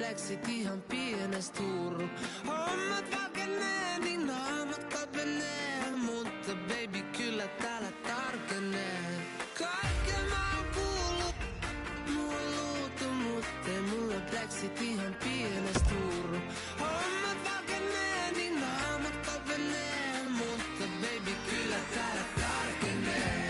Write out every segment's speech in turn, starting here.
läksit ihan pienestä turru. Hommat valkenee, niin naamat kapenee, mutta baby kyllä täällä tarkenee. Kaiken mä oon kuullut, mua on luultu, mutta ei mulla läksit ihan pienestä turru. Hommat valkenee, niin naamat kapenee, mutta baby kyllä täällä tarkenee.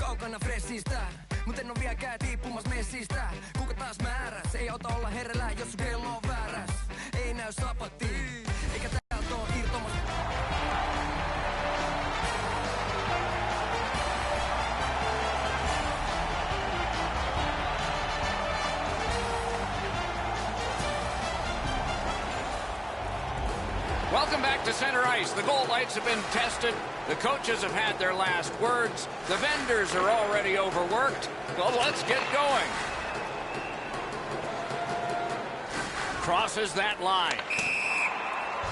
Kaukana fressistä, mut en oo vieläkään tiippumas messistä. Kuka taas määräs? Ei auta olla herrellä, jos sun kello on vääräs. Ei näy sapattiin, eikä täältä oo irtomas. Welcome back to center ice. The goal lights have been tested. The coaches have had their last words. The vendors are already overworked. Well, let's get going. Crosses that line.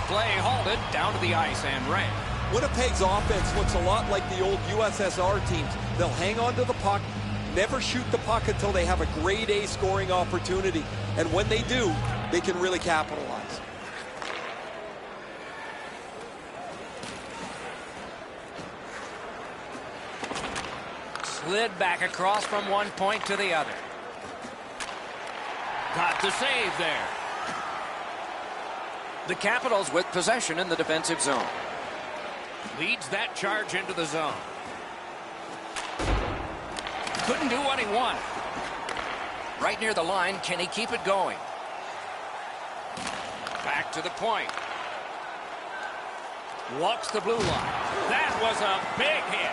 Play halted down to the ice and ran. Winnipeg's offense looks a lot like the old USSR teams. They'll hang on to the puck, never shoot the puck until they have a grade A scoring opportunity. And when they do, they can really capitalize. Slid back across from one point to the other. Got the save there. The Capitals with possession in the defensive zone. Leads that charge into the zone. Couldn't do what he wanted. Right near the line, can he keep it going? Back to the point. Walks the blue line. That was a big hit.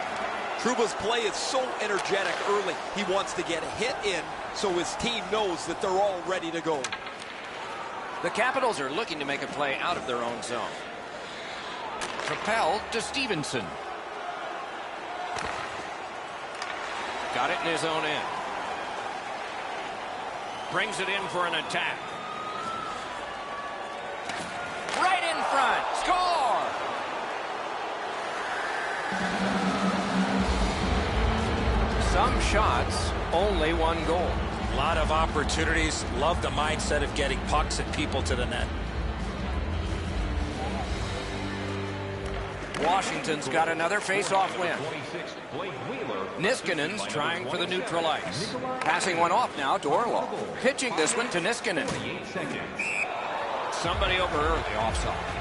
Trouba's play is so energetic early. He wants to get a hit in so his team knows that they're all ready to go. The Capitals are looking to make a play out of their own zone. Propelled to Stevenson. Got it in his own end. Brings it in for an attack. Right in front. Score! Some shots, only one goal. A lot of opportunities. Love the mindset of getting pucks and people to the net. Washington's got another face-off win. Niskanen's trying for the neutral ice. Passing one off now to Orlov. Pitching this one to Niskanen. Somebody over early, offside.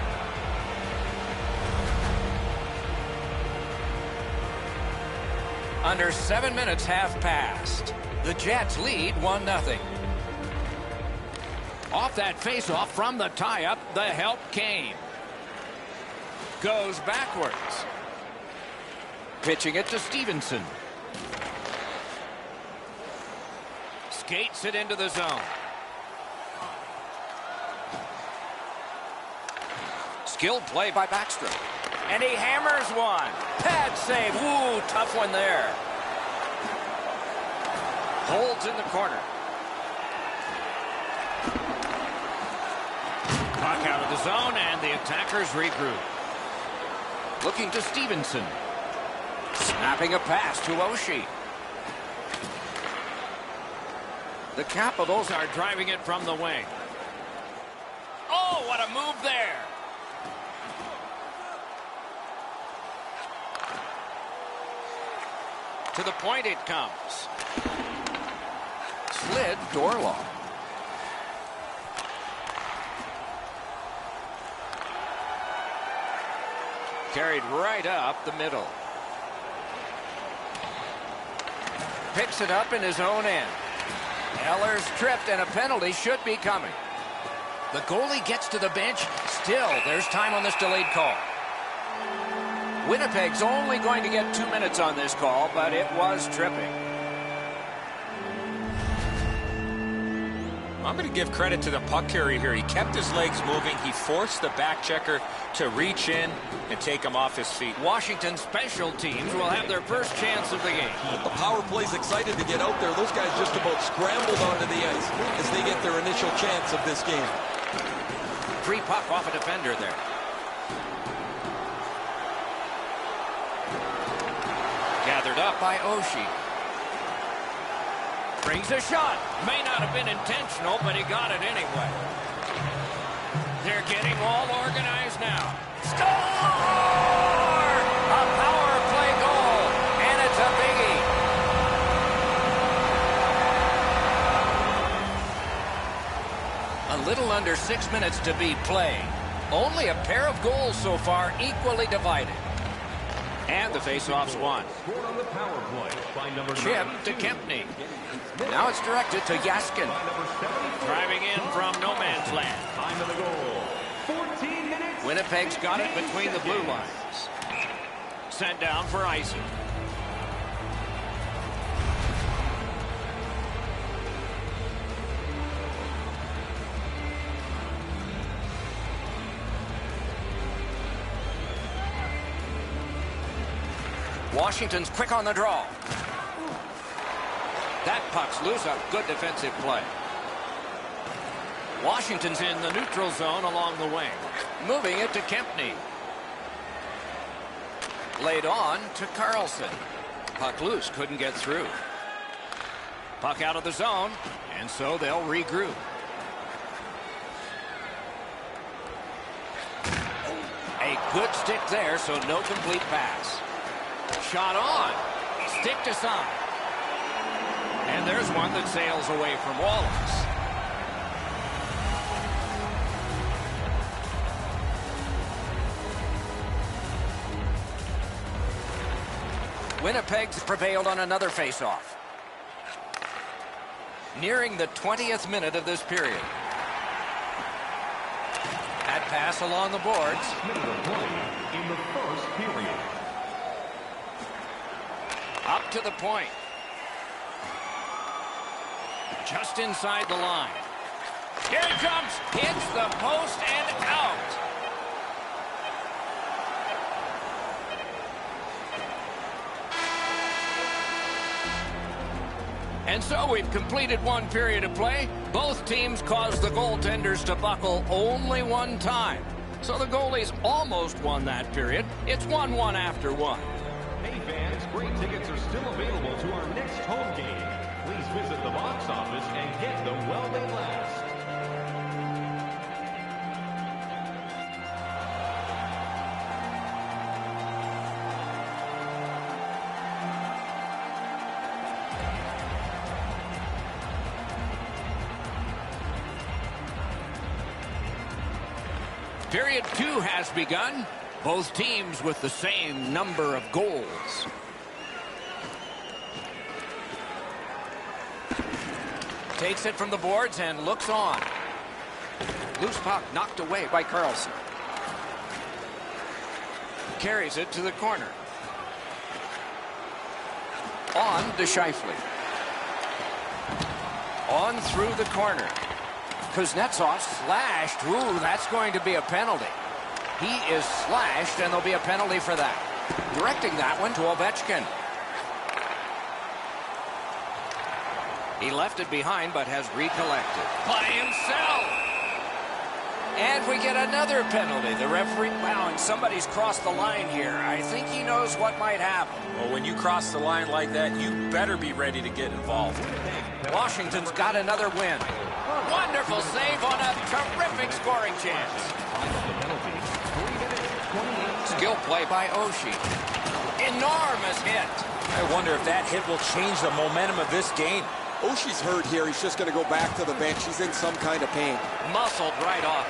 Under 7 minutes have passed. The Jets lead 1-0. Off that face-off from the tie-up, the help came. Goes backwards. Pitching it to Stevenson. Skates it into the zone. Skilled play by Backstrom. And he hammers one. Pad save. Woo, tough one there. Holds in the corner. Puck out of the zone, and the attackers regroup. Looking to Stevenson. Snapping a pass to Oshie. The Capitals are driving it from the wing. Oh, what a move there. To the point it comes. Slid to Orlov. Carried right up the middle. Picks it up in his own end. Eller's tripped, and a penalty should be coming. The goalie gets to the bench. Still, there's time on this delayed call. Winnipeg's only going to get 2 minutes on this call, but it was tripping. I'm going to give credit to the puck carrier here. He kept his legs moving. He forced the back checker to reach in and take him off his feet. Washington special teams will have their first chance of the game. The power play's excited to get out there. Those guys just about scrambled onto the ice as they get their initial chance of this game. Free puck off a defender there. Gathered up by Oshie. Brings a shot. May not have been intentional, but he got it anyway. They're getting all organized now. Score! A power play goal, and it's a biggie. A little under 6 minutes to be played. Only a pair of goals so far, equally divided. And the face-off's won. Chip to Kempney. Now it's directed to Yaskin. Driving in from no man's land. Winnipeg's got it between the blue lines. Sent down for icing. Washington's quick on the draw. That puck's loose. A good defensive play. Washington's in the neutral zone along the wing. Moving it to Kempney. Laid on to Carlson. Puck loose. Couldn't get through. Puck out of the zone. And so they'll regroup. A good stick there, so no complete pass. Shot on. Stick to side. And there's one that sails away from Wallace. Winnipeg's prevailed on another faceoff. Nearing the 20th minute of this period. That pass along the boards. In the first period. Up to the point. Just inside the line. Here it comes. Hits the post and out. And so we've completed one period of play. Both teams caused the goaltenders to buckle only one time. So the goalies almost won that period. It's 1-1 after one. Hey fans, great tickets are still available to our next home game. Please visit the box office and get them while they last. Period 2 has begun. Both teams with the same number of goals. Takes it from the boards and looks on. Loose puck knocked away by Carlson. Carries it to the corner. On to Scheifele. On through the corner. Kuznetsov slashed. Ooh, that's going to be a penalty. He is slashed, and there'll be a penalty for that. Directing that one to Ovechkin. He left it behind, but has recollected. By himself! And we get another penalty. The referee, wow, and somebody's crossed the line here. I think he knows what might happen. Well, when you cross the line like that, you better be ready to get involved. Washington's got another win. Wonderful save on a terrific scoring chance. Skill play by Oshie. Enormous hit. I wonder if that hit will change the momentum of this game. Oshie's hurt here. He's just going to go back to the bench. He's in some kind of pain. Muscled right off.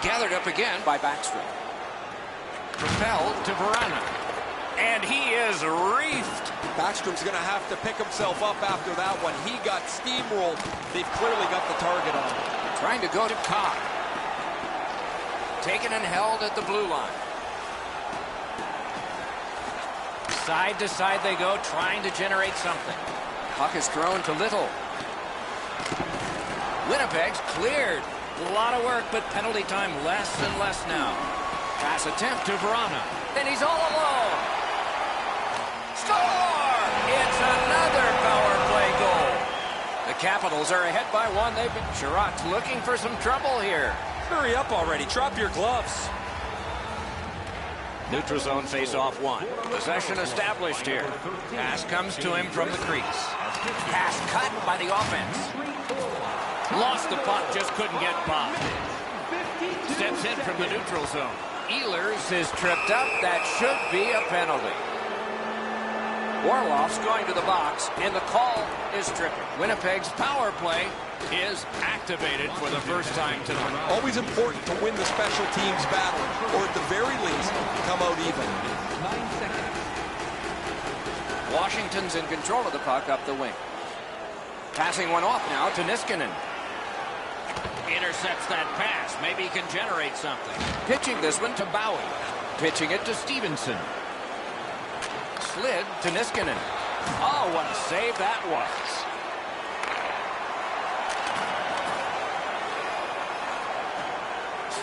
Gathered up again by Backstrom. Propelled to Verana. And he is reefed. Backstrom's going to have to pick himself up after that one. He got steamrolled. They've clearly got the target on him. Trying to go to Cobb. Taken and held at the blue line. Side to side they go, trying to generate something. Puck is thrown to Little. Winnipeg's cleared. A lot of work, but penalty time less and less now. Pass attempt to Verana. And he's all alone. Score! It's another power play goal. The Capitals are ahead by one. They've been... Sherratt's looking for some trouble here. Hurry up already. Drop your gloves. Neutral zone face-off one. Possession established here. Pass comes to him from the crease. Pass cut by the offense. Lost the puck, just couldn't get by. Steps in from the neutral zone. Ehlers is tripped up. That should be a penalty. Orlov's going to the box, and the call is tripping. Winnipeg's power play is activated for the first time tonight. Always important to win the special teams battle, or at the very least, come out even. 9 seconds. Washington's in control of the puck up the wing. Passing one off now to Niskanen. Intercepts that pass. Maybe he can generate something. Pitching this one to Bowie. Pitching it to Stevenson. Slid to Niskanen. Oh, what a save that was.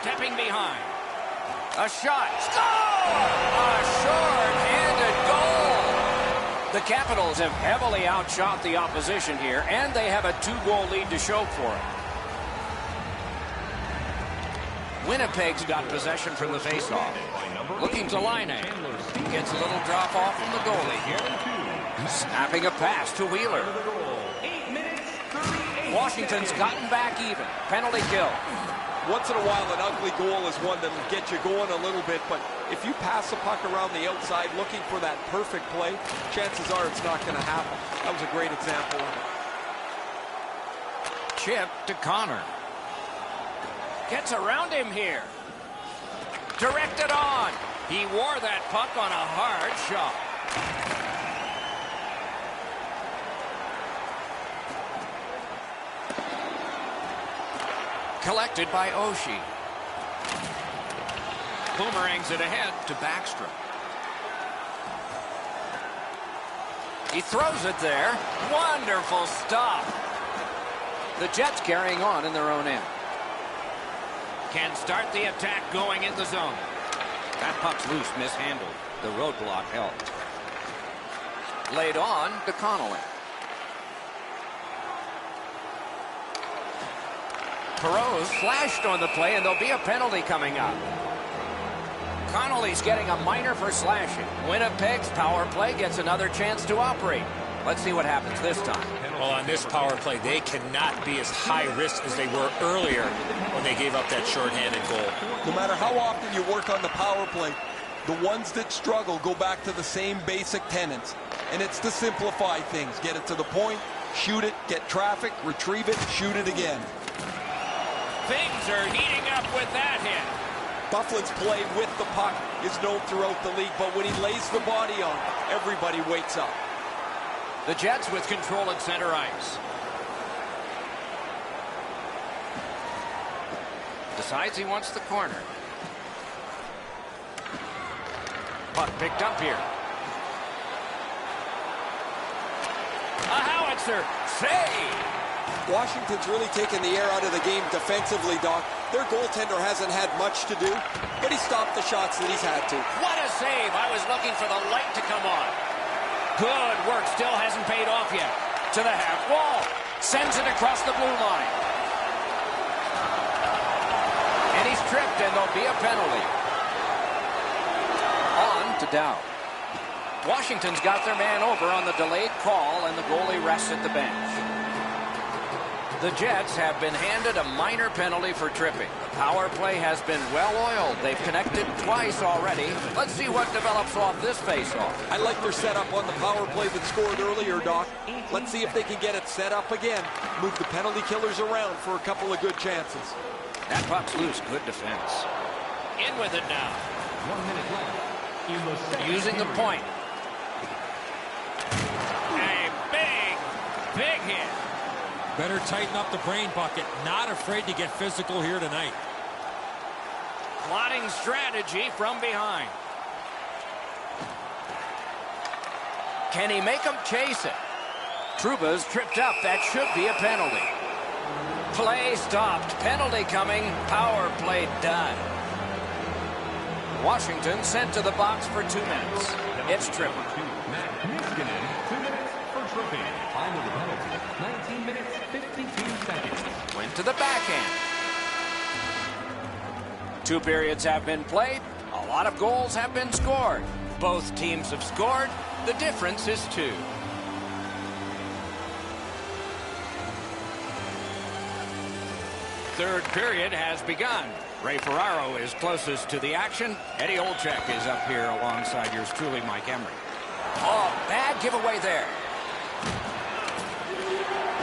Stepping behind. A shot. Score! A short-handed goal. The Capitals have heavily outshot the opposition here, and they have a 2-goal lead to show for it. Winnipeg's got possession from the faceoff. Looking to Laine. Gets a little drop off from the goalie here. Snapping a pass to Wheeler. Washington's gotten back even. Penalty kill. Once in a while, an ugly goal is one that'll get you going a little bit, but if you pass the puck around the outside looking for that perfect play, chances are it's not going to happen. That was a great example of it. Chip to Connor. Gets around him here. Directed on. He wore that puck on a hard shot. Collected by Oshie. Boomerangs it ahead to Backstrom. He throws it there. Wonderful stop. The Jets carrying on in their own end. Can start the attack going in the zone. That puck's loose, mishandled. The roadblock helped. Laid on to Connolly. Perot's flashed on the play, and there'll be a penalty coming up. Connolly's getting a minor for slashing. Winnipeg's power play gets another chance to operate. Let's see what happens this time. Well, on this power play, they cannot be as high risk as they were earlier when they gave up that shorthanded goal. No matter how often you work on the power play, the ones that struggle go back to the same basic tenets. And it's to simplify things. Get it to the point, shoot it, get traffic, retrieve it, shoot it again. Things are heating up with that hit. Bufflin's play with the puck is known throughout the league, but when he lays the body on, everybody wakes up. The Jets with control at center ice. Decides he wants the corner. Puck picked up here. A howitzer. Save. Washington's really taken the air out of the game defensively, Doc. Their goaltender hasn't had much to do, but he stopped the shots that he's had to. What a save. I was looking for the light to come on. Good work. Still hasn't paid off yet. To the half wall. Sends it across the blue line. And he's tripped, and there'll be a penalty. On to Dow. Washington's got their man over on the delayed call, and the goalie rests at the bench. The Jets have been handed a minor penalty for tripping. The power play has been well-oiled. They've connected twice already. Let's see what develops off this face-off. I like their setup on the power play that scored earlier, Doc. Let's see if they can get it set up again. Move the penalty killers around for a couple of good chances. That puck's loose. Good defense. In with it now. 1 minute left in the second Using the period. point. A big hit. Better tighten up the brain bucket. Not afraid to get physical here tonight. Plotting strategy from behind. Can he make him chase it? Trouba's tripped up. That should be a penalty. Play stopped. Penalty coming. Power play done. Washington sent to the box for 2 minutes. It's tripping. 2 minutes for tripping. Time of the penalty, 19 minutes, 52 seconds. Went to the backhand. 2 periods have been played. A lot of goals have been scored. Both teams have scored. The difference is 2. Third period has begun. Ray Ferraro is closest to the action. Eddie Olczyk is up here alongside yours truly, Mike Emery. Oh, bad giveaway there.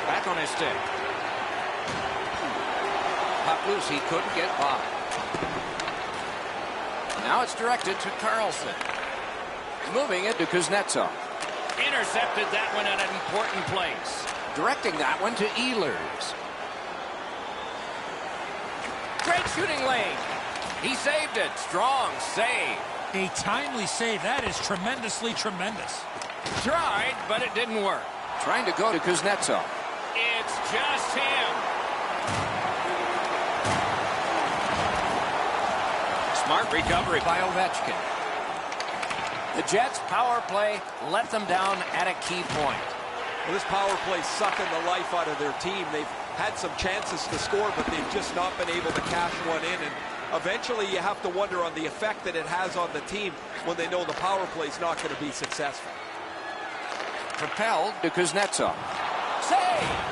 Back on his stick. Puck loose, he couldn't get by. Now it's directed to Carlson. Moving it to Kuznetsov. Intercepted that one at an important place. Directing that one to Ehlers. Great shooting lane. He saved it. Strong save. A timely save. That is tremendously tremendous. Tried, but it didn't work. Trying to go to Kuznetsov. It's just him. Smart recovery by Ovechkin. The Jets' power play let them down at a key point. Well, this power play sucking the life out of their team. They've had some chances to score, but they've just not been able to cash one in. And eventually you have to wonder on the effect that it has on the team when they know the power play is not going to be successful. Propelled to Kuznetsov. Save!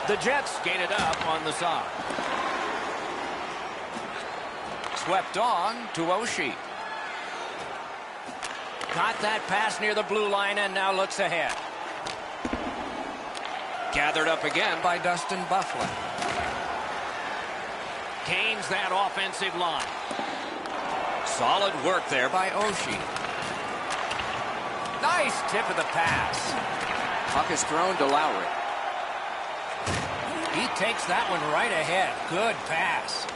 The Jets skated up on the side. Swept on to Oshie. Got that pass near the blue line and now looks ahead. Gathered up again by Dustin Byfuglien. Gains that offensive line. Solid work there by Oshie. Nice tip of the pass. Puck is thrown to Lowry. He takes that one right ahead. Good pass.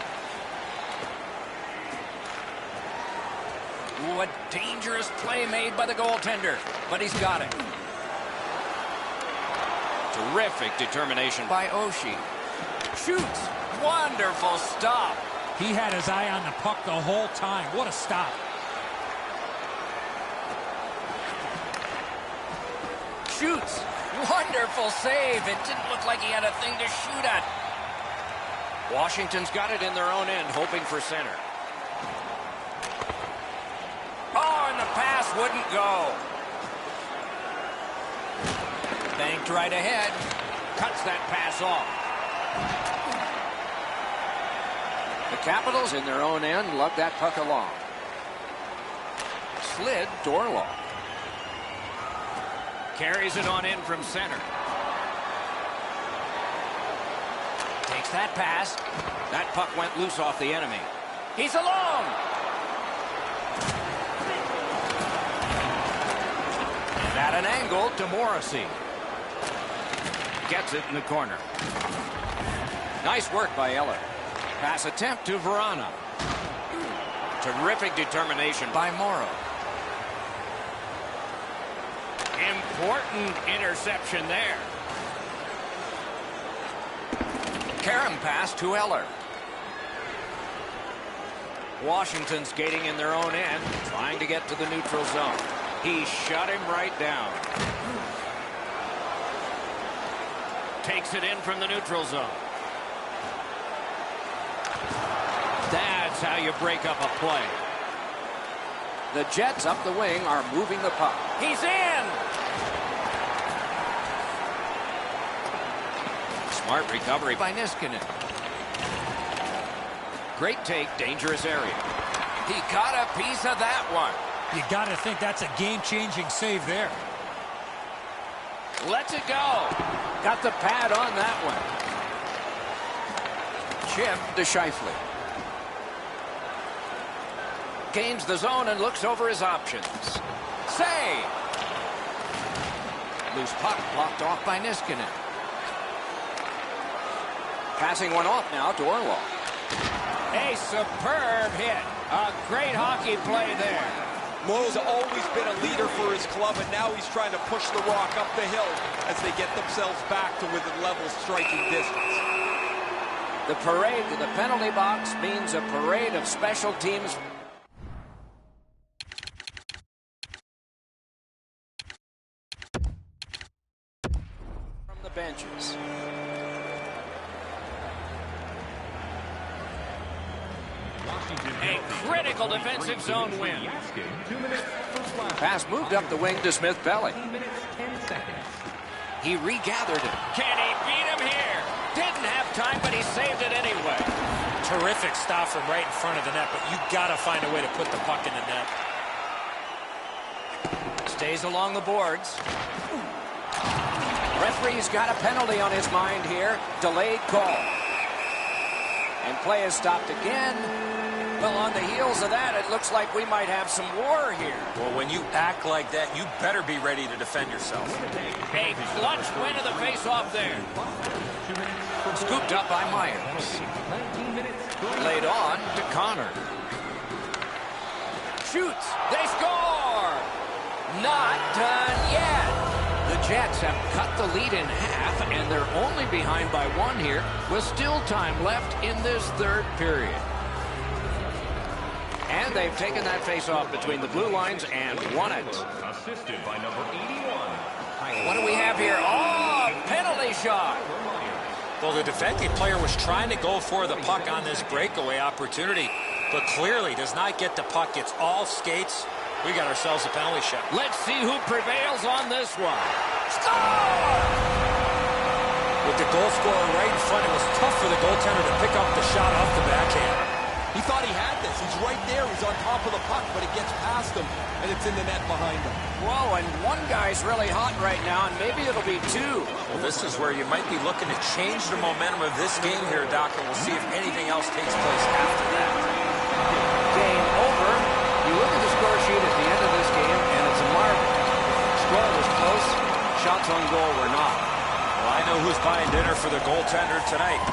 Ooh, a dangerous play made by the goaltender, but he's got it. Terrific determination by Oshie. Shoots. Wonderful stop. He had his eye on the puck the whole time. What a stop. Shoots. Wonderful save. It didn't look like he had a thing to shoot at. Washington's got it in their own end, hoping for center. Oh, and the pass wouldn't go. Banked right ahead. Cuts that pass off. The Capitals in their own end lug that puck along. Slid to Orlov. Carries it on in from center. Takes that pass. That puck went loose off the enemy. He's alone. And at an angle to Morrissey. Gets it in the corner. Nice work by Eller. Pass attempt to Verana. Terrific determination by Morrow. Important interception there. Karam pass to Eller. Washington skating in their own end, trying to get to the neutral zone. He shut him right down. Takes it in from the neutral zone. That's how you break up a play. The Jets up the wing are moving the puck. He's in! Smart recovery by Niskanen. Great take, dangerous area. He got a piece of that one. You got to think that's a game-changing save there. Lets it go. Got the pad on that one. Chip to Scheifele. Gains the zone and looks over his options. Save! Loose puck blocked off by Niskanen. Passing one off now to Orlov. A superb hit. A great hockey play there. Mo's always been a leader for his club, and now he's trying to push the Rock up the hill as they get themselves back to within level striking distance. The parade to the penalty box means a parade of special teams. From the benches. A critical defensive zone win. Pass moved up the wing to Smith-Pelly. He regathered it. Can he beat him here? Didn't have time, but he saved it anyway. Terrific stop from right in front of the net, but you gotta find a way to put the puck in the net. Stays along the boards. Referee's got a penalty on his mind here. Delayed call. And play is stopped again. Well, on the heels of that, it looks like we might have some war here. Well, when you act like that, you better be ready to defend yourself. A clutch win of the face-off there. Scooped up by Myers. Laid on to Connor. Shoots. They score! Not done yet. The Jets have cut the lead in half, and they're only behind by one here, with still time left in this third period. And they've taken that face-off between the blue lines and won it. Assisted by number 81. What do we have here? Oh, penalty shot. Well, the defending player was trying to go for the puck on this breakaway opportunity, but clearly does not get the puck. It's all skates. We got ourselves a penalty shot. Let's see who prevails on this one. Score! With the goal scorer right in front, it was tough for the goaltender to pick up the shot off the backhand. He thought he had this. He's right there. He's on top of the puck, but it gets past him, and it's in the net behind him. Whoa, and one guy's really hot right now, and maybe it'll be two. Well, this is where you might be looking to change the momentum of this game here, Doc, and we'll see if anything else takes place after that. Game over. You look at the score sheet at the end of this game, and it's a marvel. Score was close. Shots on goal were not. Well, I know who's buying dinner for the goaltender tonight.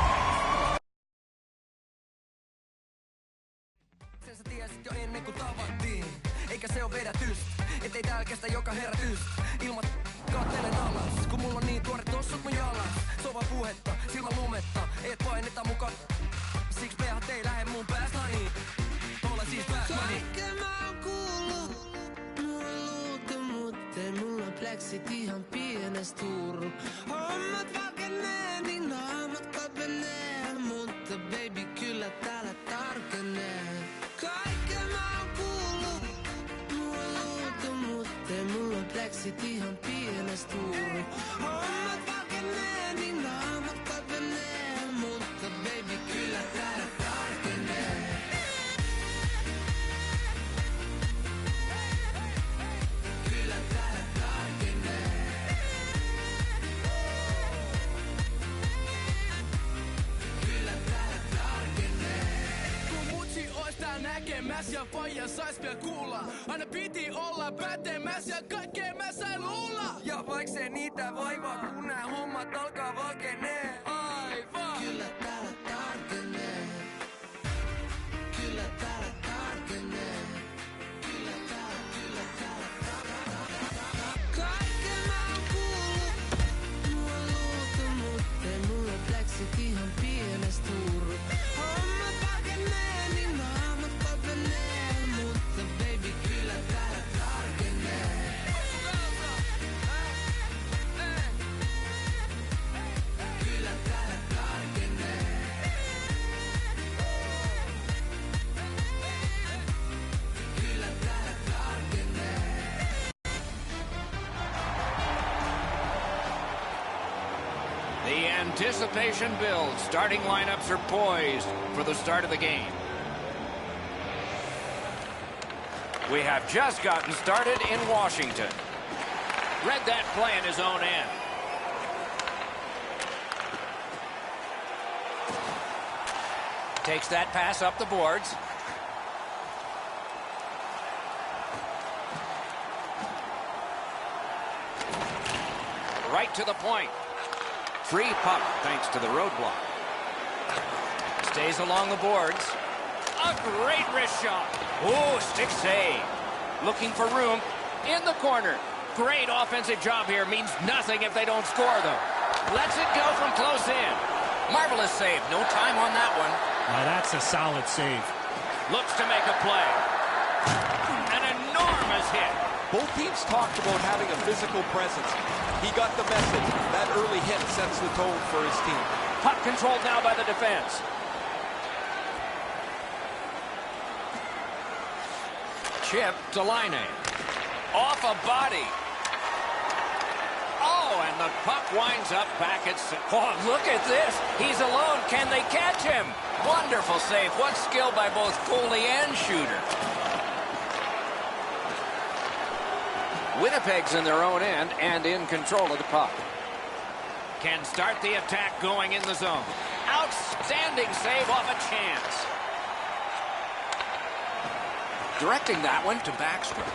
Eikä se oo vedätyst, ettei täällä kestä joka herätys. Ilmat kattelen alas, kun mulla on niin tuore tossut mun jalas. Sova puhetta, silmä lumetta, et paineta muka. Siks pehat ei lähe mun päästäni. Tuolla siis päästäni. Kaiken mä oon kuullut, mulla luultu, mut ei mulla pleksit ihan pienes Turru. Hommat valkenee, niin naamat kapenee, mutta baby kyllä täällä tarkenee. Kaiken mä oon kuullut, mulla luultu, mut ei mulla pleksit ihan pienes Turru. Hommat valkenee, niin naamat kapenee, mutta baby kyllä täällä tarkenee. Näkemäs ja faija sais vielä kuulla. Aina piti olla pätemäs ja kaikkea mä sain luulla. Ja vaiks ei niitä vaivaa, kun nää hommat alkaa valkenee. Aivan. Kyllä täällä tarkenee. Kyllä täällä tarkenee. Kyllä täällä kaiken mä oon kuullut. Mulla luultu, mut ei mulla pleksit ihan pienes Turru. Hommat valkenee, niin naamat kapenee, mutta baby kyllä täällä tarkenee. Kyllä täällä tarkenee. Kyllä täällä tarkenee. The anticipation builds. Starting lineups are poised for the start of the game. We have just gotten started in Washington. Read that play in his own end. Takes that pass up the boards. Right to the point. Free puck thanks to the roadblock. Stays along the boards. A great wrist shot. Oh, stick save. looking for room in the corner. Great offensive job here. Means nothing if they don't score, though. Lets it go from close in. Marvelous save. No time on that one. Now that's a solid save. Looks to make a play. An enormous hit. Both teams talked about having a physical presence. He got the message. That early hit sets the tone for his team. Puck controlled now by the defense. Chip to Line. Off a body. Oh, and the puck winds up back at... Oh, look at this. He's alone. Can they catch him? Wonderful save. What skill by both goalie and shooter. Winnipeg's in their own end and in control of the puck. Can start the attack going in the zone. Outstanding save off a chance. Directing that one to Backstrom.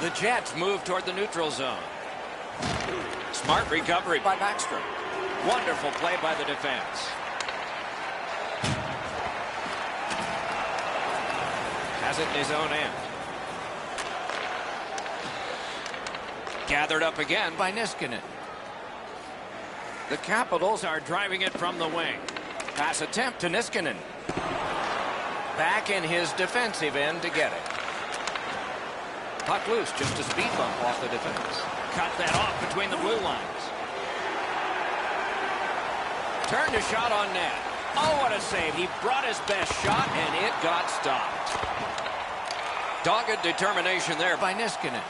The Jets move toward the neutral zone. Smart recovery by Backstrom. Wonderful play by the defense. Has it in his own end. Gathered up again by Niskanen. The Capitals are driving it from the wing. Pass attempt to Niskanen. Back in his defensive end to get it. Puck loose, just a speed bump off the defense. Cut that off between the blue lines. Turned a shot on net. Oh, what a save. He brought his best shot, and it got stopped. Dogged determination there by Niskanen.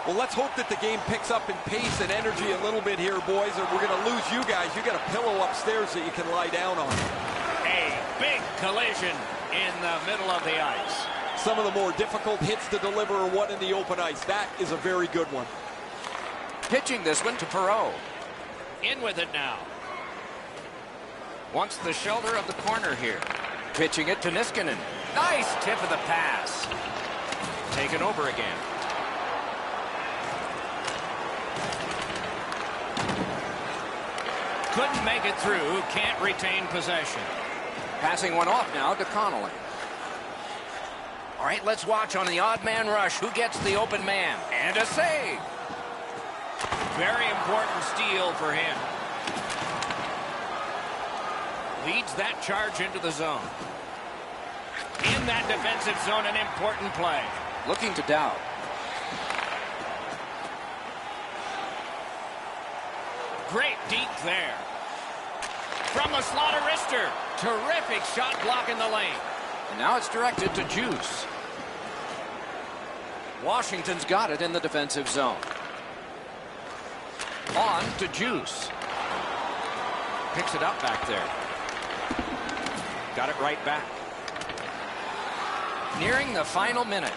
Well, let's hope that the game picks up in pace and energy a little bit here, boys, or we're going to lose you guys. You got a pillow upstairs that you can lie down on. A big collision in the middle of the ice. Some of the more difficult hits to deliver are one in the open ice. That is a very good one. Pitching this one to Perreault. In with it now. Wants the shoulder of the corner here. Pitching it to Niskanen. Nice tip of the pass. Taken over again. Couldn't make it through. Can't retain possession. Passing one off now to Connolly. All right, let's watch on the odd man rush. Who gets the open man? And a save. Very important steal for him. Leads that charge into the zone. In that defensive zone, an important play. Looking to Dowd. Great deep there. From the slaughter wrister. Terrific shot block in the lane. And now it's directed to Juice. Washington's got it in the defensive zone. On to Juice. Picks it up back there. Got it right back. Nearing the final minute.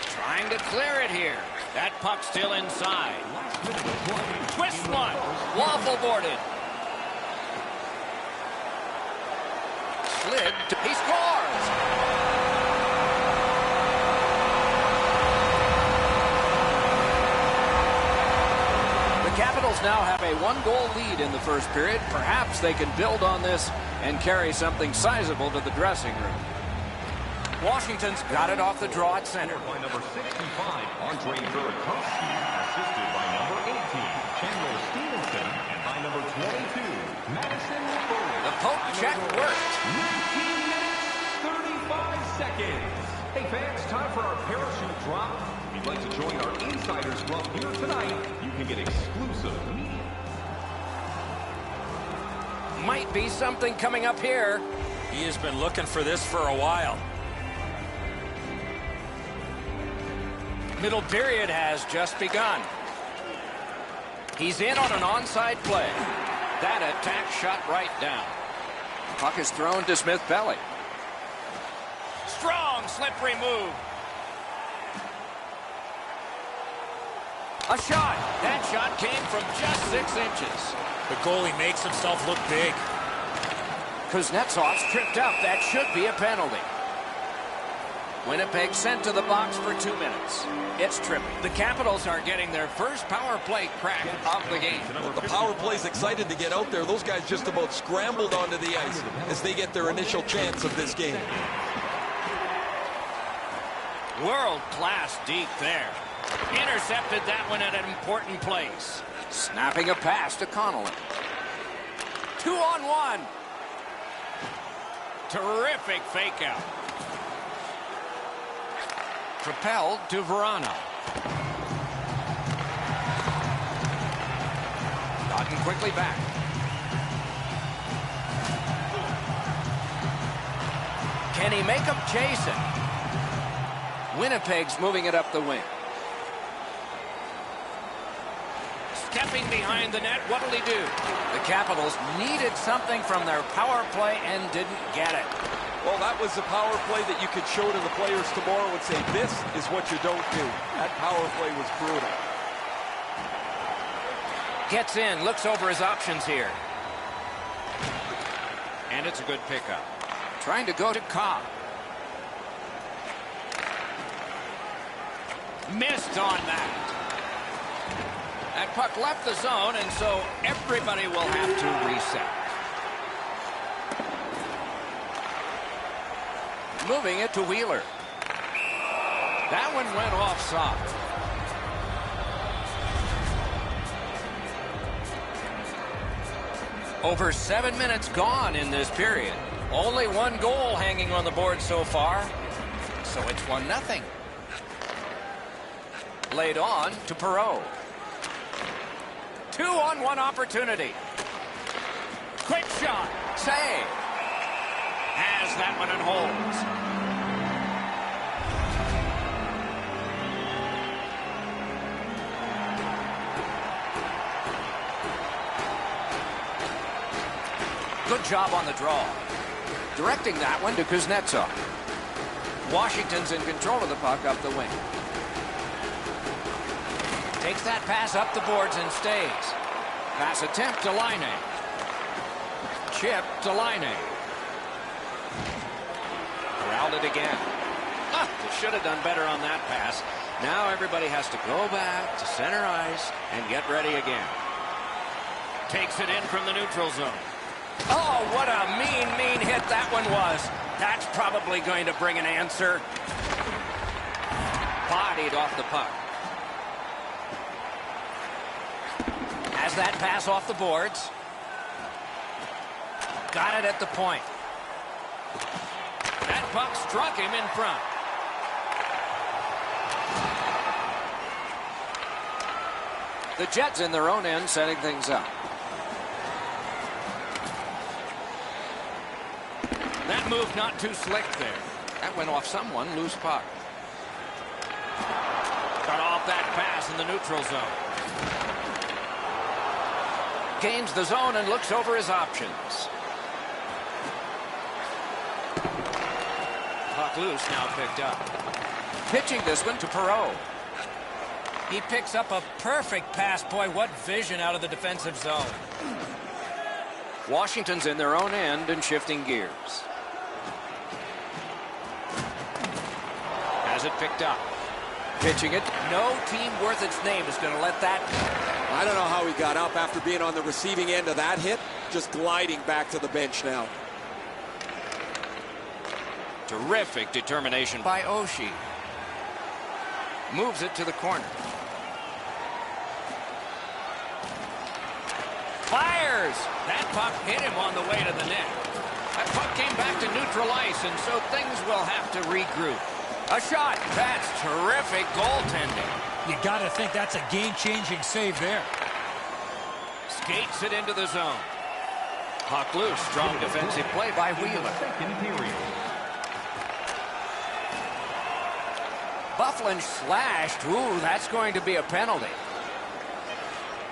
Trying to clear it here. That puck still inside. Twist one. Waffle boarded. Slid. He scores. The Capitals now have a one-goal lead in the first period. Perhaps they can build on this and carry something sizable to the dressing room. Washington's got it off the draw at center. By number 65, Andre Burakovsky, assisted by number 18, Chandler Stevenson, and by number 22, Madison Burley. The poke check worked. 19 minutes, 35 seconds. Hey fans, time for our parachute drop. If you'd like to join our Insiders Club here tonight, you can get exclusive media. Might be something coming up here. He has been looking for this for a while. Middle period has just begun. He's in on an onside play. That attack shot right down. Puck is thrown to Smith-Pelly. Strong, slippery move. A shot. That shot came from just 6 inches. The goalie makes himself look big. Kuznetsov's tripped up. That should be a penalty. Winnipeg sent to the box for 2 minutes. It's tripping. The Capitals are getting their first power play crack of the game. The power play's excited to get out there. Those guys just about scrambled onto the ice as they get their initial chance of this game. World-class deep there. Intercepted that one at an important place. Snapping a pass to Connolly. 2-on-1. Terrific fake out. Propelled to Verano. Gotten quickly back. Can he make him chase it? Winnipeg's moving it up the wing. Stepping behind the net, what'll he do? The Capitals needed something from their power play and didn't get it. Well, that was a power play that you could show to the players tomorrow and say, this is what you don't do. That power play was brutal. Gets in, looks over his options here. And it's a good pickup. Trying to go to Cobb. Missed on that. That puck left the zone, and so everybody will have to reset. Moving it to Wheeler. That one went off soft. Over 7 minutes gone in this period. Only one goal hanging on the board so far. So it's 1-0. Laid on to Perreault. 2-on-1 opportunity. Quick shot. Save. Has that one and holds. Good job on the draw. Directing that one to Kuznetsov. Washington's in control of the puck up the wing. Takes that pass up the boards and stays. Pass attempt to Laine. Chip to Laine. Corralled it again. They should have done better on that pass. Now everybody has to go back to center ice and get ready again. Takes it in from the neutral zone. Oh, what a mean hit that one was. That's probably going to bring an answer. Bodied off the puck. Has that pass off the boards. Got it at the point. That puck struck him in front. The Jets in their own end setting things up. That move not too slick there. That went off someone. Loose puck. Got off that pass in the neutral zone. Gains the zone and looks over his options. Puck loose, now picked up. Pitching this one to Perreault. He picks up a perfect pass. Boy, what vision out of the defensive zone. Washington's in their own end and shifting gears. Has it picked up. Pitching it. No team worth its name is going to let that. I don't know how he got up after being on the receiving end of that hit. Just gliding back to the bench now. Terrific determination by Oshie. Moves it to the corner. Fires! That puck hit him on the way to the net. That puck came back to neutral ice, and so things will have to regroup. A shot. That's terrific goaltending. You got to think that's a game-changing save there. Skates it into the zone. Puck loose. Strong defensive play by Wheeler. Second period. Bufflin slashed. Ooh, that's going to be a penalty.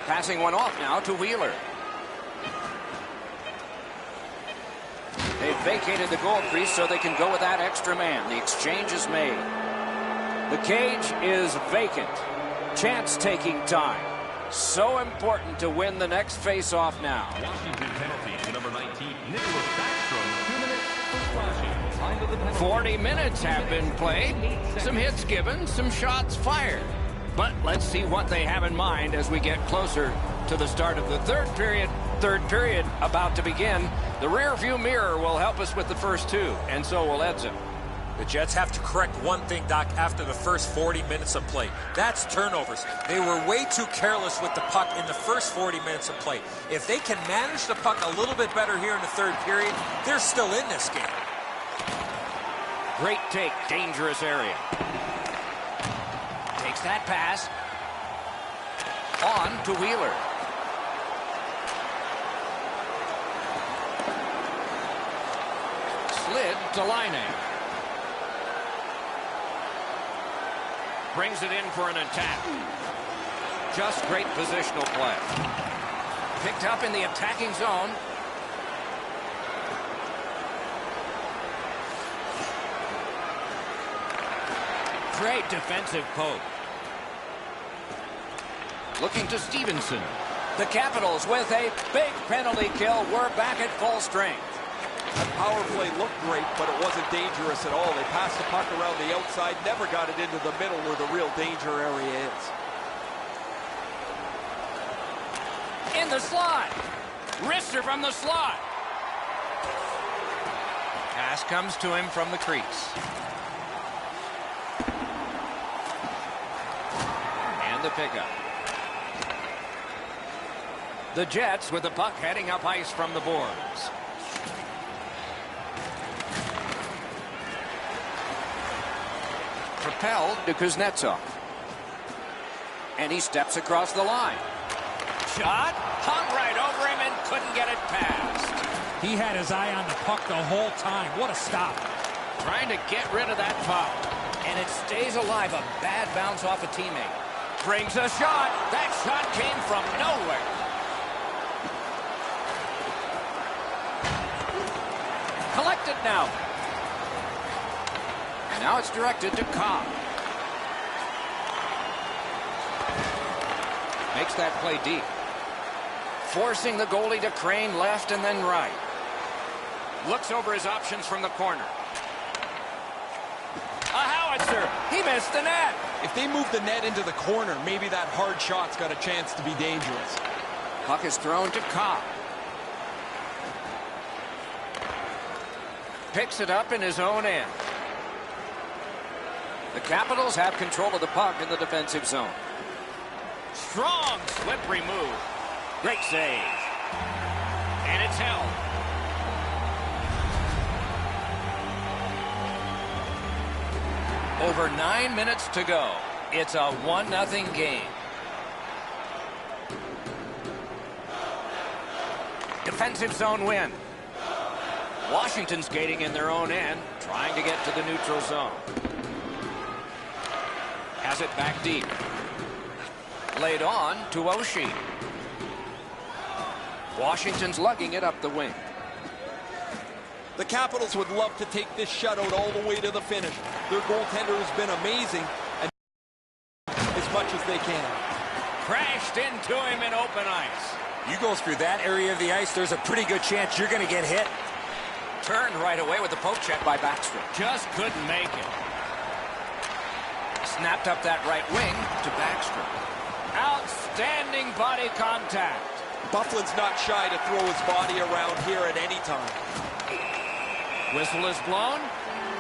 Passing one off now to Wheeler. They've vacated the goal crease so they can go with that extra man. The exchange is made. The cage is vacant. Chance-taking time. So important to win the next face-off now. Washington penalty to number 19, Nicholas Backstrom. 2 minutes for slashing. Time of the penalty. 40 minutes have been played. Some hits given, some shots fired. But let's see what they have in mind as we get closer to the start of the third period. Third period about to begin. The rear view mirror will help us with the first two, and so will Edzo. The Jets have to correct one thing, Doc, after the first 40 minutes of play. That's turnovers. They were way too careless with the puck in the first 40 minutes of play. If they can manage the puck a little bit better here in the third period, they're still in this game. Great take, dangerous area. Takes that pass. On to Wheeler. Slid to Laine. Brings it in for an attack. Just great positional play. Picked up in the attacking zone. Great defensive poke. Looking to Stevenson. The Capitals with a big penalty kill. We're back at full strength. That power play looked great, but it wasn't dangerous at all. They passed the puck around the outside, never got it into the middle where the real danger area is. In the slot. Wrister from the slot. Pass comes to him from the crease. And the pickup. The Jets with the puck heading up ice from the boards. Propelled to Kuznetsov. And he steps across the line. Shot, hung right over him and couldn't get it past. He had his eye on the puck the whole time. What a stop. Trying to get rid of that foul. And it stays alive. A bad bounce off a teammate. Brings a shot. That shot came from nowhere. Collected now. And now it's directed to Cobb. Makes that play deep. Forcing the goalie to crane left and then right. Looks over his options from the corner. A howitzer. He missed the net. If they move the net into the corner, maybe that hard shot's got a chance to be dangerous. Puck is thrown to Cobb. Picks it up in his own end. The Capitals have control of the puck in the defensive zone. Strong, slippery move. Great save. And it's held. Over 9 minutes to go. It's a 1-0 game. Defensive zone win. Washington skating in their own end, trying to get to the neutral zone. Has it back deep. Laid on to Oshie. Washington's lugging it up the wing. The Capitals would love to take this shutout all the way to the finish. Their goaltender has been amazing, and as much as they can. Crashed into him in open ice. You go through that area of the ice, there's a pretty good chance you're going to get hit. Turned right away with the poke check by Backstrom. Just couldn't make it. Snapped up that right wing to Backstrom. Outstanding body contact. Bufflin's not shy to throw his body around here at any time. Whistle is blown,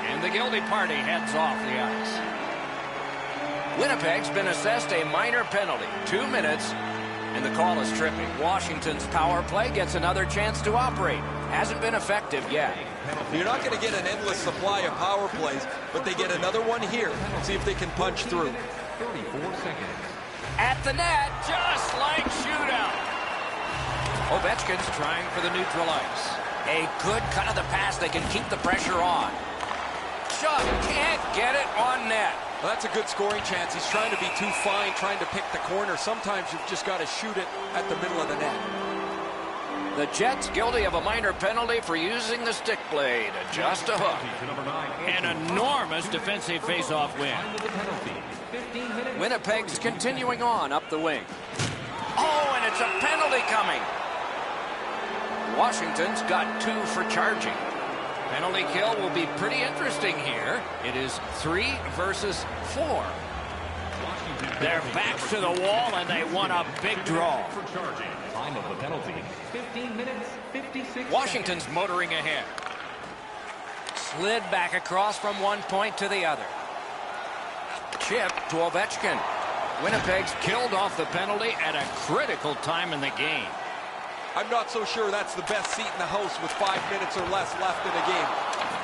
and the guilty party heads off the ice. Winnipeg's been assessed a minor penalty. 2 minutes, and the call is tripping. Washington's power play gets another chance to operate. Hasn't been effective yet. You're not going to get an endless supply of power plays, but they get another one here. See if they can punch through. 34 seconds. At the net, just like shootout. Ovechkin's trying for the neutral ice. A good cut of the pass. They can keep the pressure on. Shot, can't get it on net. Well, that's a good scoring chance. He's trying to be too fine, trying to pick the corner. Sometimes you've just got to shoot it at the middle of the net. The Jets guilty of a minor penalty for using the stick blade. Just a hook. An enormous defensive face-off win. Winnipeg's continuing on up the wing. Oh, and it's a penalty coming. Washington's got 2 for charging. Penalty kill will be pretty interesting here. It is 3 versus 4. Their backs to the wall, and they want a big draw. For charging. Time of the penalty, 15 minutes, 56 Washington's seconds. motoring ahead. Slid back across from one point to the other. Chip to Ovechkin. Winnipeg's killed off the penalty at a critical time in the game. I'm not so sure that's the best seat in the house with 5 minutes or less left in a game.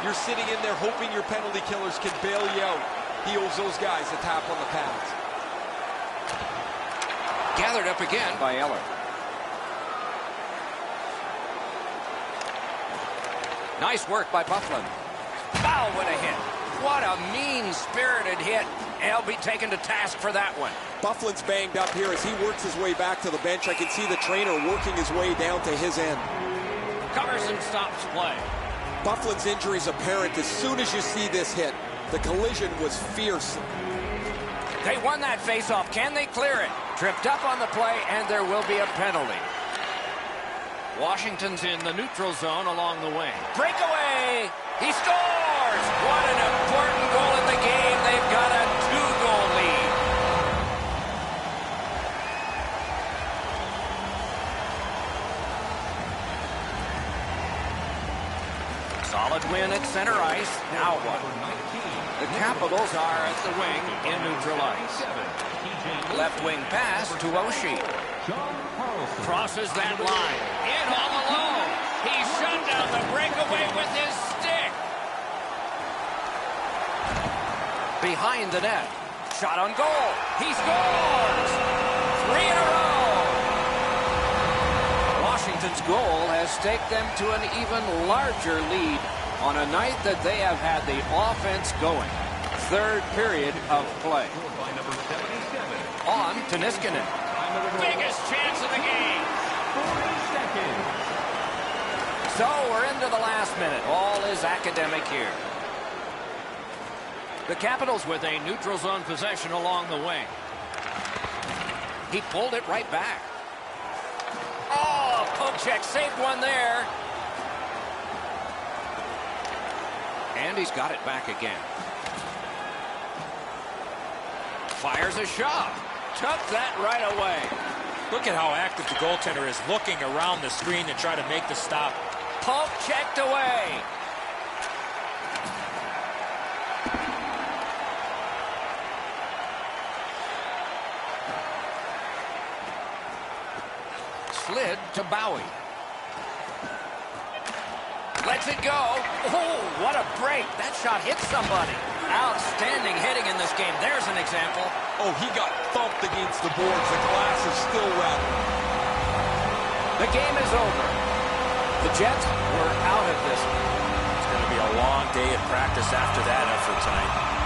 You're sitting in there hoping your penalty killers can bail you out. He owes those guys a tap on the pads. Gathered up again by Eller. Nice work by Bufflin. Wow, what a hit. What a mean-spirited hit. He'll be taken to task for that one. Bufflin's banged up here as he works his way back to the bench. I can see the trainer working his way down to his end. Covers and stops play. Bufflin's injury is apparent as soon as you see this hit. The collision was fierce. They won that faceoff. Can they clear it? Tripped up on the play, and there will be a penalty. Washington's in the neutral zone along the wing. Breakaway! He scores! What an important goal in the game. They've got a 2-goal lead. Solid win at center ice. Now what? The Capitals are at the wing in neutral ice. Left wing pass to Oshie. Crosses that line. In all alone. He shut down the breakaway with his stick. Behind the net. Shot on goal. He scores! 3 in a row. Washington's goal has staked them to an even larger lead on a night that they have had the offense going. Third period of play. On to Niskanen. Biggest chance of the game. 40 seconds. So we're into the last minute. All is academic here. The Capitals with a neutral zone possession along the wing. He pulled it right back. Oh, poke check saved one there. And he's got it back again. Fires a shot. Took that right away. Look at how active the goaltender is, looking around the screen to try to make the stop. Poke checked away. Slid to Bowie. Lets it go. Oh, what a break. That shot hit somebody. Outstanding hitting in this game. There's an example. Oh, he got thumped against the boards. The glass is still rattling. The game is over. The Jets were out of this. It's going to be a long day at practice after that effort tonight.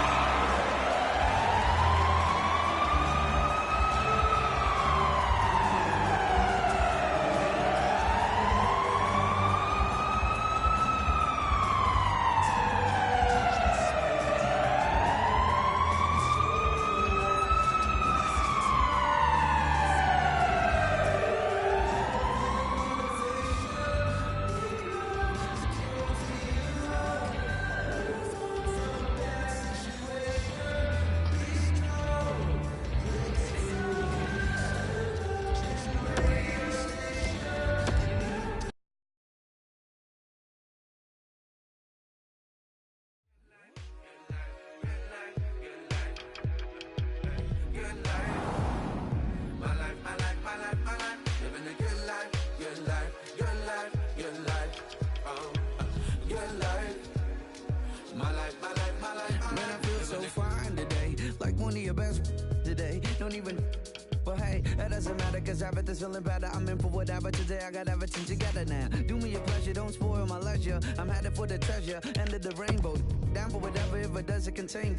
Feeling better, I'm in for whatever. Today I got everything together now. Do me a pleasure, don't spoil my leisure. I'm headed for the treasure, end of the rainbow. Down for whatever, if it doesn't contain.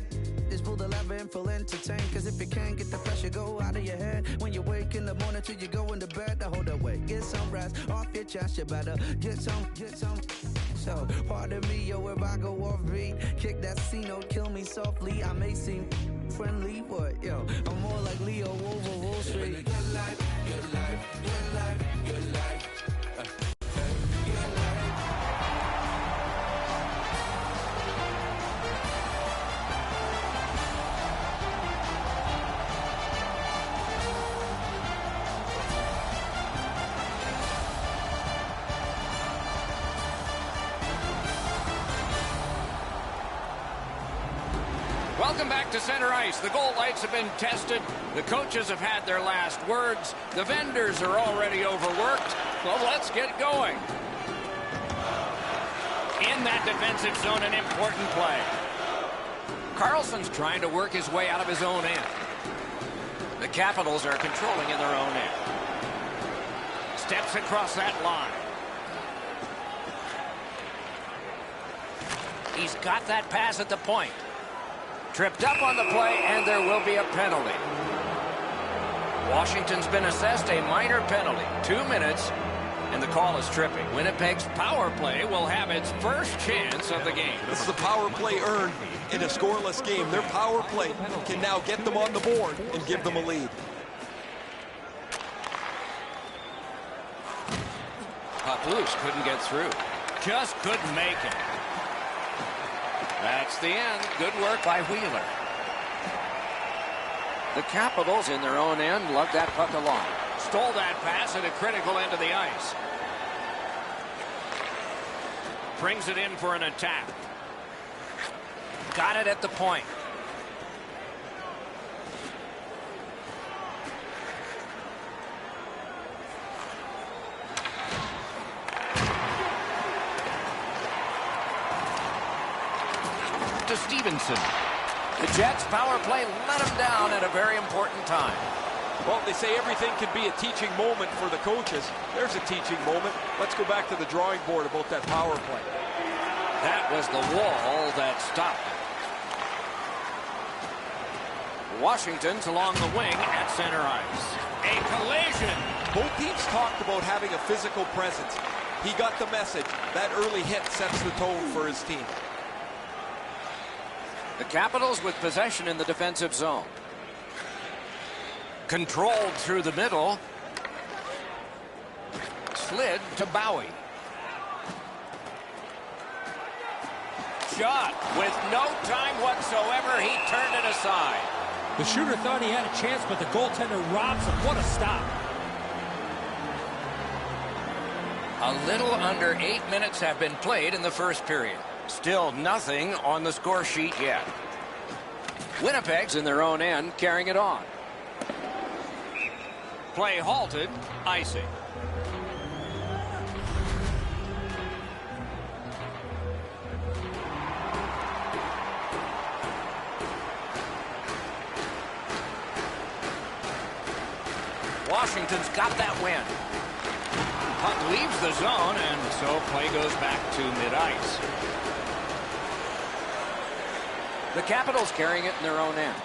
Just pull the lever and feel entertained. Cause if you can't get the pressure, go out of your head. When you wake in the morning till you go into bed, hold away. Get some rest off your chest, you better get some. So, pardon me, yo, if I go off beat. Kick that C-note, kill me softly. I may seem friendly, but yo, I'm more like Leo over Wall Street. Good life, good life, good life, good life. Welcome back to center ice. The goal lights have been tested. The coaches have had their last words. The vendors are already overworked. Well, let's get going. In that defensive zone, an important play. Carlson's trying to work his way out of his own end. The Capitals are controlling in their own end. Steps across that line. He's got that pass at the point. Tripped up on the play, and there will be a penalty. Washington's been assessed a minor penalty. 2 minutes, and the call is tripping. Winnipeg's power play will have its first chance of the game. This is a power play earned in a scoreless game. Their power play can now get them on the board and give them a lead. Puck loose, couldn't get through. Just couldn't make it. That's the end. Good work by Wheeler. The Capitals in their own end lugged that puck along. Stole that pass at a critical end of the ice. Brings it in for an attack. Got it at the point. To Stevenson. The Jets' power play let him down at a very important time. Well, they say everything can be a teaching moment for the coaches. There's a teaching moment. Let's go back to the drawing board about that power play. That was the wall that stopped it. Washington's along the wing at center ice. A collision. Both teams talked about having a physical presence. He got the message. That early hit sets the tone for his team. The Capitals with possession in the defensive zone. Controlled through the middle. Slid to Bowie. Shot with no time whatsoever. He turned it aside. The shooter thought he had a chance, but the goaltender robs him. What a stop. A little under 8 minutes have been played in the first period. Still nothing on the score sheet yet. Winnipeg's in their own end carrying it on. Play halted. Icing. Washington's got that win. Puck leaves the zone, and so play goes back to mid-ice. The Capitals carrying it in their own end.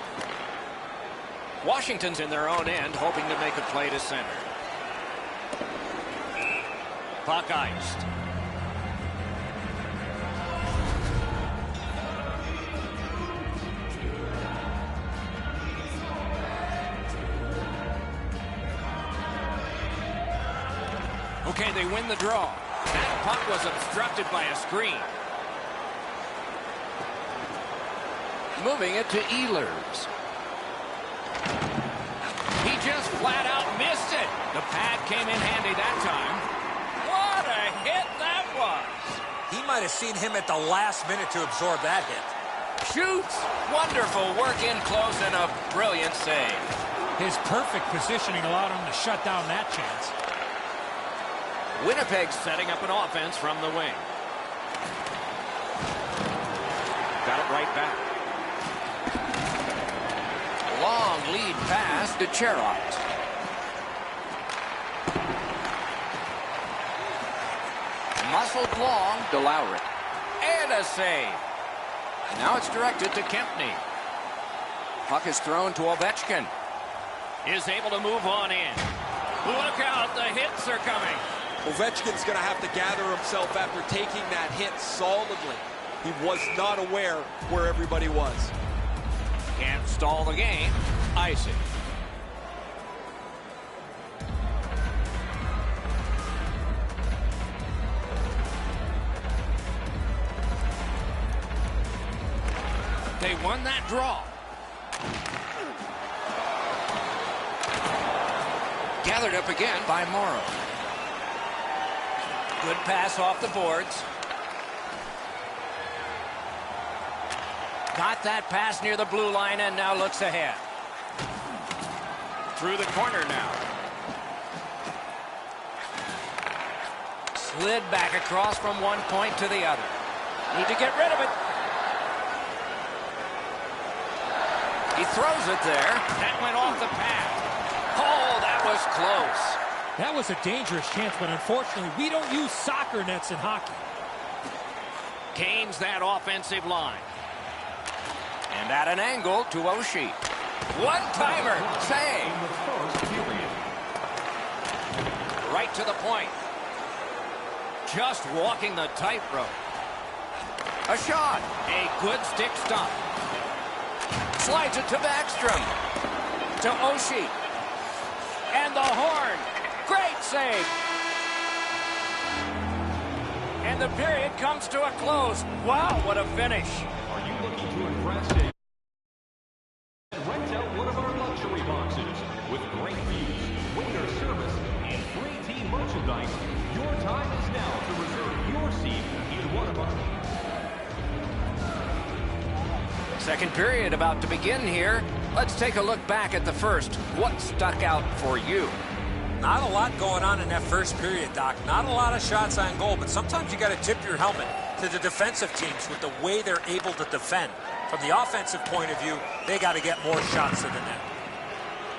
Washington's in their own end, hoping to make a play to center. Puck iced. Okay, they win the draw. That puck was obstructed by a screen. Moving it to Ehlers. He just flat out missed it. The pad came in handy that time. What a hit that was. He might have seen him at the last minute to absorb that hit. Shoots. Wonderful work in close and a brilliant save. His perfect positioning allowed him to shut down that chance. Winnipeg setting up an offense from the wing. Got it right back. Long lead pass to Cherot. Muscled long to Lowry. And a save. Now it's directed to Kempney. Puck is thrown to Ovechkin. Is able to move on in. Look out, the hits are coming. Ovechkin's going to have to gather himself after taking that hit solidly. He was not aware where everybody was. Can't stall the game. Icing. They won that draw. Gathered up again by Morrow. Good pass off the boards. Got that pass near the blue line and now looks ahead. Through the corner now. Slid back across from one point to the other. Need to get rid of it. He throws it there. That went off the pad. Oh, that was close. That was a dangerous chance, but unfortunately, we don't use soccer nets in hockey. Gains that offensive line. And at an angle to Oshie. One-timer. Save. Right to the point. Just walking the tightrope. A shot. A good stick stump. Slides it to Backstrom. To Oshie. And the horn. Great save. And the period comes to a close. Wow, what a finish. Are you looking to impress? Rent out one of our luxury boxes with great views, waiter service, and free team merchandise. Your time is now to reserve your seat in one of our... Second period about to begin here. Let's take a look back at the first. What stuck out for you? Not a lot going on in that first period, Doc. Not a lot of shots on goal, but sometimes you got to tip your helmet to the defensive teams with the way they're able to defend. From the offensive point of view, they got to get more shots to the net.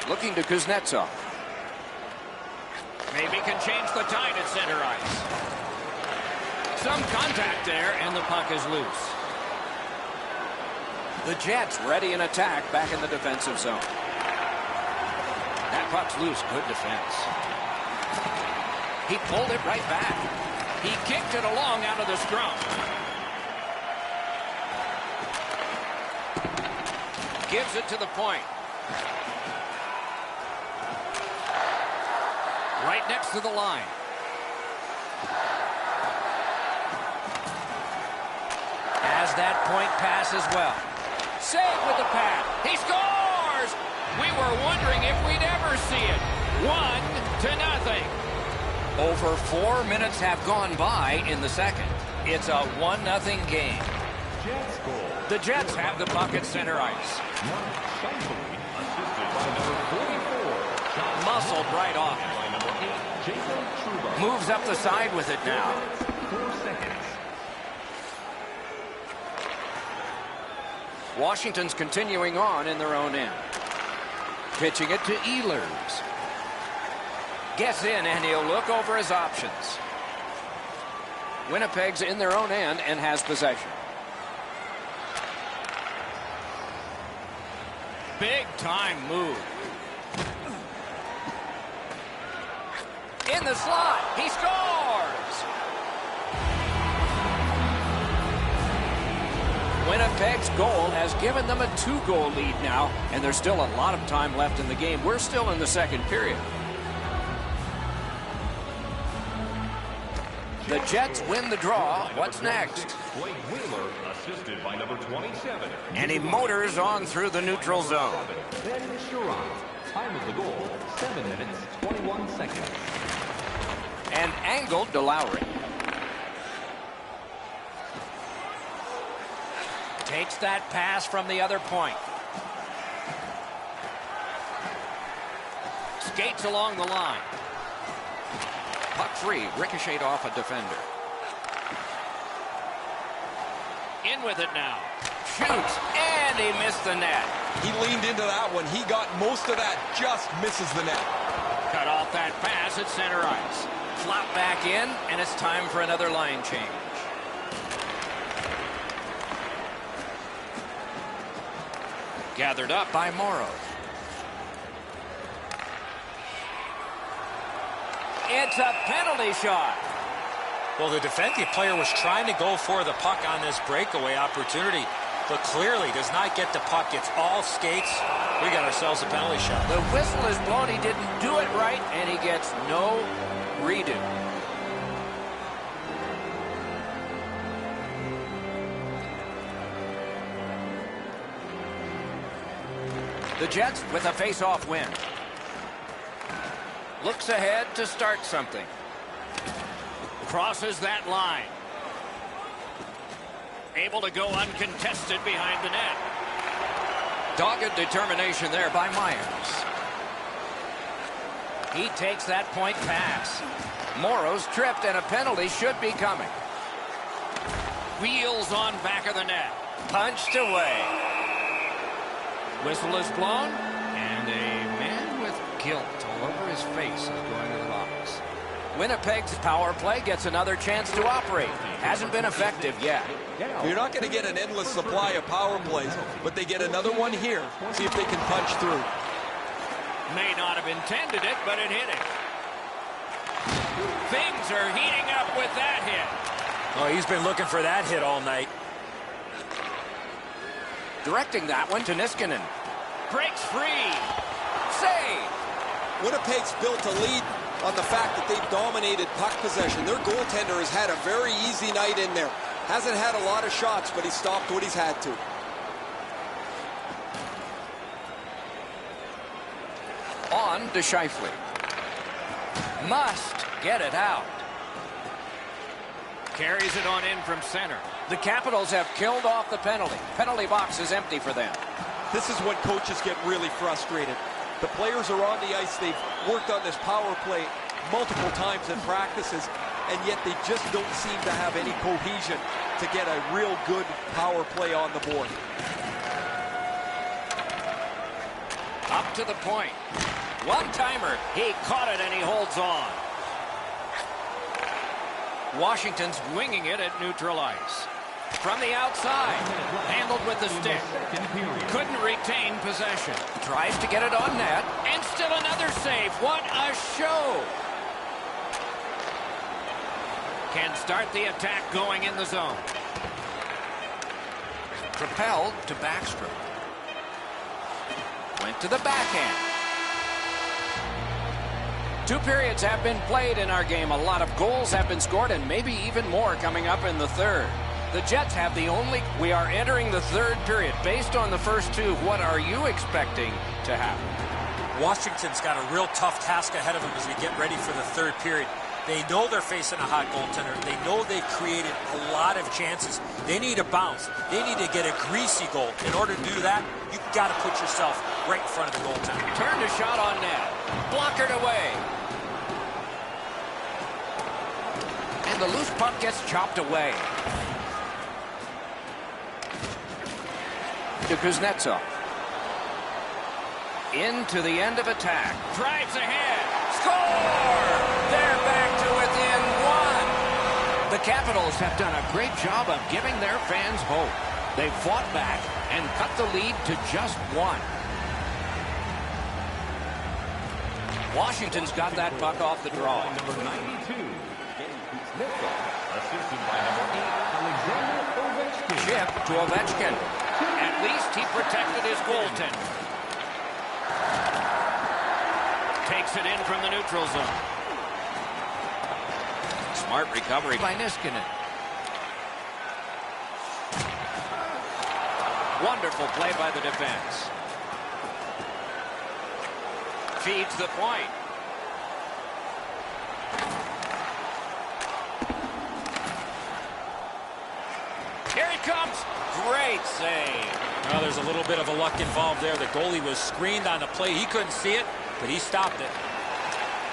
Looking to Kuznetsov. Maybe can change the tide at center ice. Some contact there, and the puck is loose. The Jets ready in attack back in the defensive zone. That puck's loose. Good defense. He pulled it right back. He kicked it along out of the scrum. Gives it to the point. Right next to the line. Has that point pass as well. Save with the pad. He scores! We were wondering if we'd ever see it. 1-0. Over 4 minutes have gone by in the second. It's a 1-0 game. The Jets have the puck at center ice. Muscled right off. Moves up the side with it now. 4 seconds. Washington's continuing on in their own end. Pitching it to Ehlers. Gets in, and he'll look over his options. Winnipeg's in their own end and has possession. Big-time move. In the slot. He scores! Winnipeg's goal has given them a 2-goal lead now, and there's still a lot of time left in the game. We're still in the second period. The Jets win the draw. What's next? And he motors on through the neutral zone. Time of the goal, 7 minutes, 21 seconds. And angled to Lowry. Takes that pass from the other point. Skates along the line. Puck free, ricocheted off a defender. In with it now. Shoots, and he missed the net. He leaned into that one. He got most of that, just misses the net. Cut off that pass at center ice. Flop back in, and it's time for another line change. Gathered up by Morrow. It's a penalty shot. Well, the defensive player was trying to go for the puck on this breakaway opportunity, but clearly does not get the puck. It's all skates. We got ourselves a penalty shot. The whistle is blown. He didn't do it right, and he gets no redo. The Jets with a face-off win. Looks ahead to start something. Crosses that line. able to go uncontested behind the net. Dogged determination there by Myers. He takes that point pass. Morrow's tripped and a penalty should be coming. Wheels on back of the net. Punched away. Whistle is blown, and a man with guilt all over his face is going to the box. Winnipeg's power play gets another chance to operate. Hasn't been effective yet. You're not going to get an endless supply of power plays, but they get another one here. See if they can punch through. May not have intended it, but it hit him. Things are heating up with that hit. Oh, he's been looking for that hit all night. Directing that one to Niskanen. Breaks free. Save. Winnipeg's built a lead on the fact that they've dominated puck possession. Their goaltender has had a very easy night in there. Hasn't had a lot of shots, but he stopped what he's had to. On to Scheifele. Must get it out. Carries it on in from center. The Capitals have killed off the penalty. Penalty box is empty for them. This is when coaches get really frustrated. The players are on the ice. They've worked on this power play multiple times in practices, and yet they just don't seem to have any cohesion to get a real good power play on the board. Up to the point. One-timer. He caught it and he holds on. Washington's winging it at neutral ice. From the outside. Handled with the stick. Couldn't retain possession. Tries to get it on net. And still another save. What a show. Can start the attack going in the zone. Propelled to Backstrom. Went to the backhand. 2 periods have been played in our game. A lot of goals have been scored, and maybe even more coming up in the third. The Jets have the only... We are entering the third period. Based on the first 2, what are you expecting to happen? Washington's got a real tough task ahead of them as they get ready for the third period. They know they're facing a hot goaltender. They know they've created a lot of chances. They need a bounce. They need to get a greasy goal. In order to do that, you've got to put yourself right in front of the goaltender. Turned a shot on net. Blockered away. And the loose puck gets chopped away. To Kuznetsov. Into the end of attack. Drives ahead. Score! They're back to within 1. The Capitals have done a great job of giving their fans hope. They fought back and cut the lead to just 1. Washington's got that puck off the draw. Number 92. Assisted by number 8, Alexander Ovechkin. Chip to Ovechkin. At least he protected his goaltender. Takes it in from the neutral zone. Smart recovery by Niskanen. Wonderful play by the defense. Feeds the point. Here he comes. Great save. Well, there's a little bit of a luck involved there. The goalie was screened on the play. He couldn't see it, but he stopped it.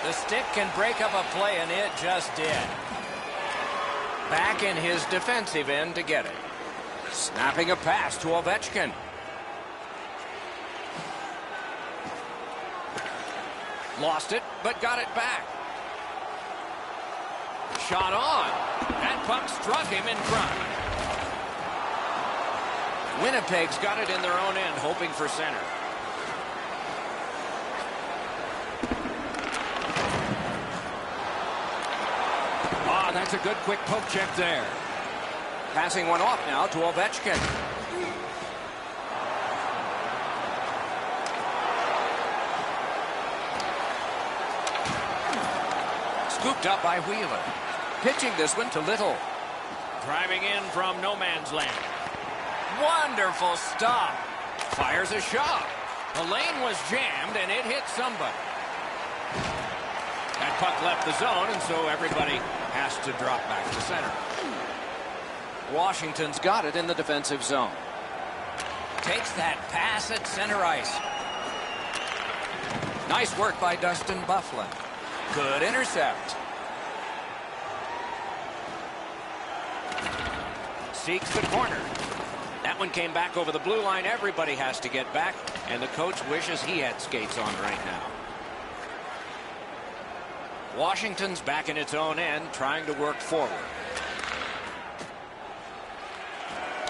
The stick can break up a play, and it just did. Back in his defensive end to get it. Snapping a pass to Ovechkin. Lost it, but got it back. Shot on. That puck struck him in front. Winnipeg's got it in their own end, hoping for center. Ah, that's a good quick poke check there. Passing one off now to Ovechkin. Scooped up by Wheeler. Pitching this one to Little. Driving in from no man's land. Wonderful stop. Fires a shot. The lane was jammed, and it hit somebody. That puck left the zone, and so everybody has to drop back to center. Washington's got it in the defensive zone. Takes that pass at center ice. Nice work by Dustin Byfuglien. Good intercept. Seeks the corner. That one came back over the blue line. Everybody has to get back, and the coach wishes he had skates on right now. Washington's back in its own end, trying to work forward.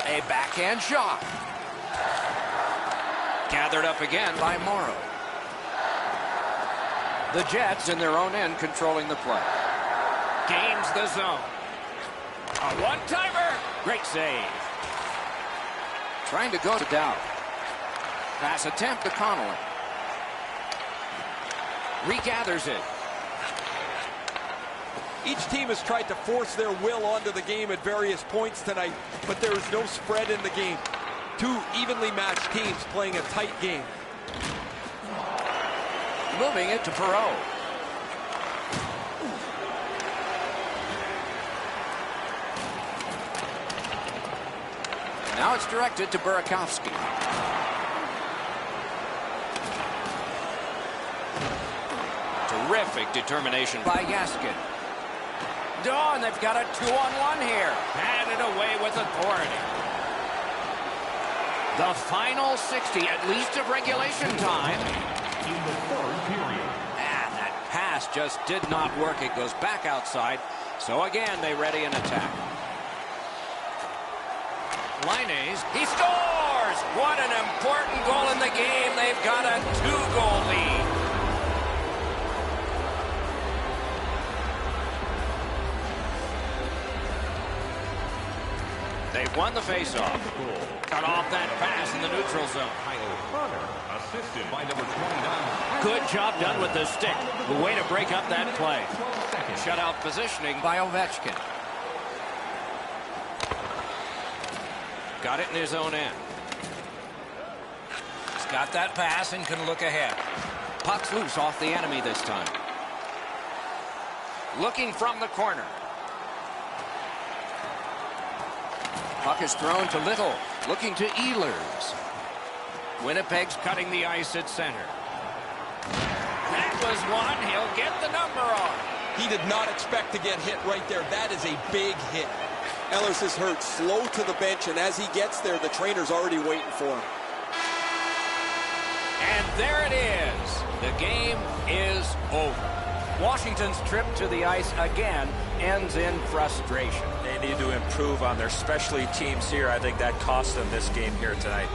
A backhand shot. Gathered up again by Morrow. The Jets in their own end controlling the play. Gains the zone. A one-timer. Great save. Trying to go to Dow. Pass attempt to Connolly. Regathers it. Each team has tried to force their will onto the game at various points tonight, but there is no spread in the game. Two evenly matched teams playing a tight game. Moving it to Perreault. Now it's directed to Burakovsky. Terrific determination by Yaskin. Oh, and they've got a 2-on-1 here. Handed away with authority. The final 60, at least of regulation time. In the third period. And that pass just did not work. It goes back outside. So again, they ready an attack. Linnaeus, he scores! What an important goal in the game. They've got a 2-goal lead. They've won the faceoff. Cut off that pass in the neutral zone. Assisted by number 29. Good job done with the stick. The way to break up that play. Shutout positioning by Ovechkin. Got it in his own end. He's got that pass and can look ahead. Puck's loose off the enemy this time. Looking from the corner. Puck is thrown to Little. Looking to Ehlers. Winnipeg's cutting the ice at center. That was one. He'll get the number on. He did not expect to get hit right there. That is a big hit. Ehlers is hurt, slow to the bench, and as he gets there, the trainer's already waiting for him. And there it is. The game is over. Washington's trip to the ice again ends in frustration. They need to improve on their specialty teams here. I think that cost them this game here tonight.